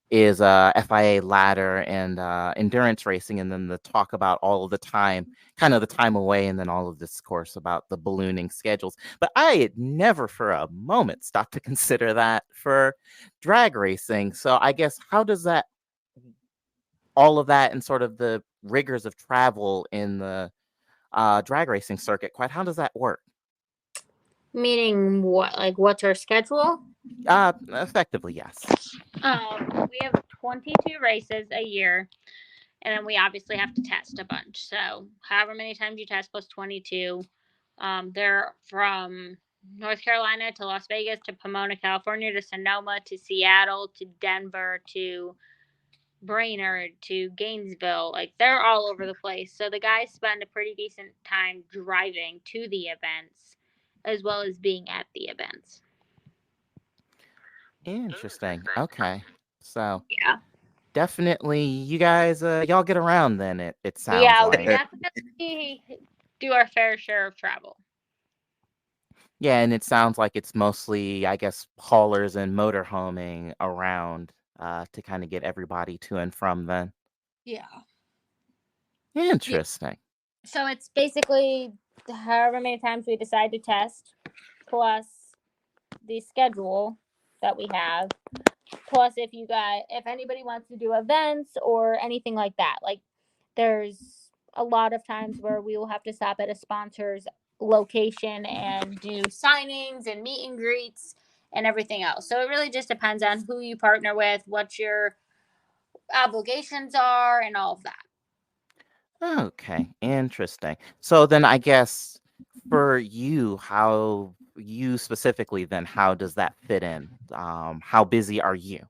FIA ladder and endurance racing, and then the talk about all of the time, kind of the time away, and then all of this course about the ballooning schedules. But I had never for a moment stopped to consider that for drag racing. So I guess how does that, all of that and sort of the rigors of travel in the drag racing circuit, how does that work? Meaning what? Like what's our schedule? Effectively, yes. We have 22 races a year, and then we obviously have to test a bunch. So however many times you test plus 22. They're from North Carolina to Las Vegas to Pomona, California to Sonoma to Seattle to Denver to Brainerd to Gainesville. Like they're all over the place. So the guys spend a pretty decent time driving to the events as well as being at the events. Interesting. Okay. So Yeah. definitely you guys y'all get around then, it sounds We like. definitely do our fair share of travel. Yeah, and it sounds like it's mostly, I guess, haulers and motorhoming around to kind of get everybody to and from then. Yeah. Interesting. So it's basically however many times we decide to test, plus the schedule that we have, plus if anybody wants to do events or anything like that. Like there's a lot of times where we will have to stop at a sponsor's location and do signings and meet and greets and everything else. So it really just depends on who you partner with, what your obligations are, and all of that. Okay, interesting. So then I guess for you, how you specifically then, how does that fit in? How busy are you?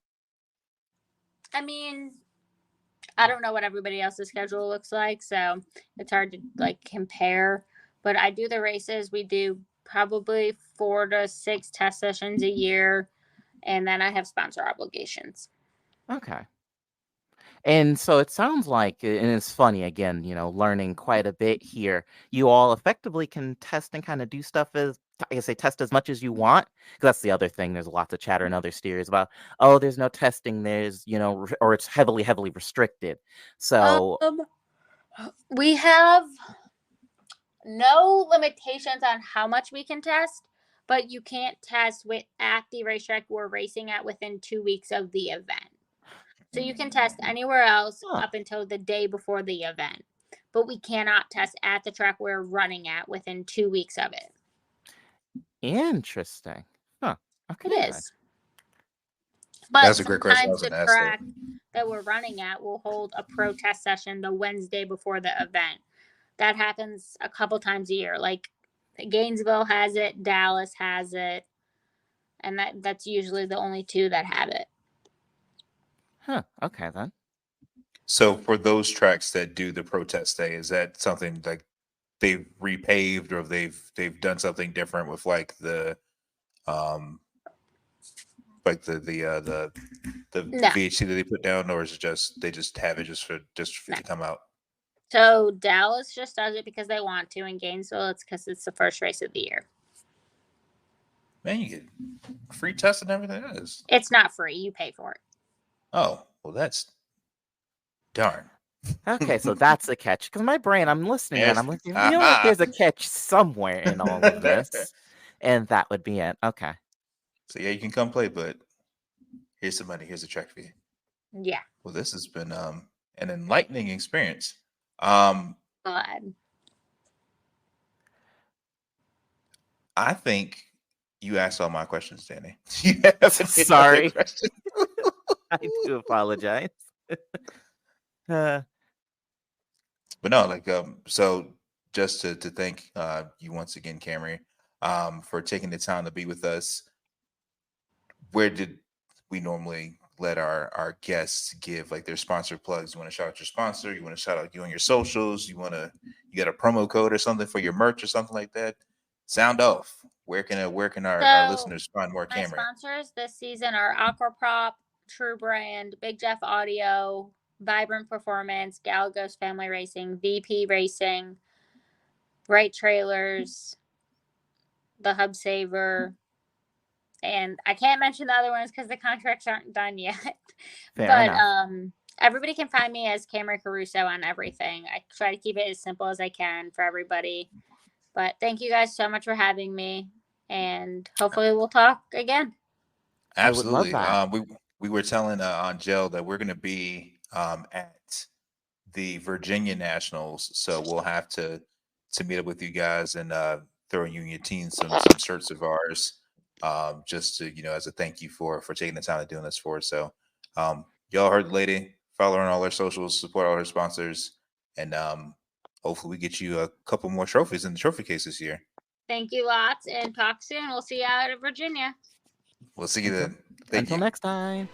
I mean, I don't know what everybody else's schedule looks like, so it's hard to like compare. But I do the races. We do probably 4 to 6 test sessions a year, and then I have sponsor obligations. Okay. And so it sounds like, and it's funny again, learning quite a bit here. You all effectively can test and kind of do stuff test as much as you want. Because that's the other thing. There's lots of chatter in other steers about, oh, there's no testing. There's, or it's heavily, heavily restricted. So we have no limitations on how much we can test, but you can't test at the racetrack we're racing at within 2 weeks of the event. So you can test anywhere else up until the day before the event, but we cannot test at the track we're running at within 2 weeks of it. Interesting. Huh. Okay. It is. But that's a great question. sometimes the track that we're running at will hold a protest session the Wednesday before the event. That happens a couple times a year. Like Gainesville has it, Dallas has it, and that's usually the only two that have it. Huh. Okay then. So for those tracks that do the protest day, is that something like they've repaved, or they've done something different with like the VHC that they put down, or is it just they just have it just for to come out? So Dallas just does it because they want to, and Gainesville it's because it's the first race of the year. Man, you get free test and everything. It's not free; you pay for it. Oh, well, that's darn. Okay, so that's the catch. Because my brain, I'm listening and I'm like, like there's a catch somewhere in all of this, and that would be it. Okay. So yeah, you can come play, but here's some money. Here's a track fee. Yeah, Well, this has been an enlightening experience. Um, glad. I think you asked all my questions, Danny. You have any other Sorry. questions? I do apologize. Uh, But no, like so just to thank you once again, Camrie, for taking the time to be with us. Where did we normally let our guests give like their sponsor plugs? You want to shout out your sponsor? You want to shout out you on your socials? You got a promo code or something for your merch or something like that? Sound off. Where can our So, listeners find more My Camrie? sponsors this season are Aquaprop, True Brand, Big Jeff Audio, Vibrant Performance, Galagos Family Racing, VP Racing, Right Trailers, The Hub Saver, and I can't mention the other ones because the contracts aren't done yet. Fair but enough. everybody can find me as Camrie Caruso on everything. I try to keep it as simple as I can for everybody. But thank you guys so much for having me, and hopefully we'll talk again. I would love Absolutely. that. We were telling Angelle that we're going to be at the Virginia Nationals, so we'll have to meet up with you guys and throw you and your team some shirts of ours, just to as a thank you for taking the time to doing this for us. So y'all heard the lady. Follow her on all her socials, support all her sponsors, and hopefully we get you a couple more trophies in the trophy case this year. Thank you lots, and talk soon. We'll see you out of Virginia. We'll see you then. Thank Until you. next time.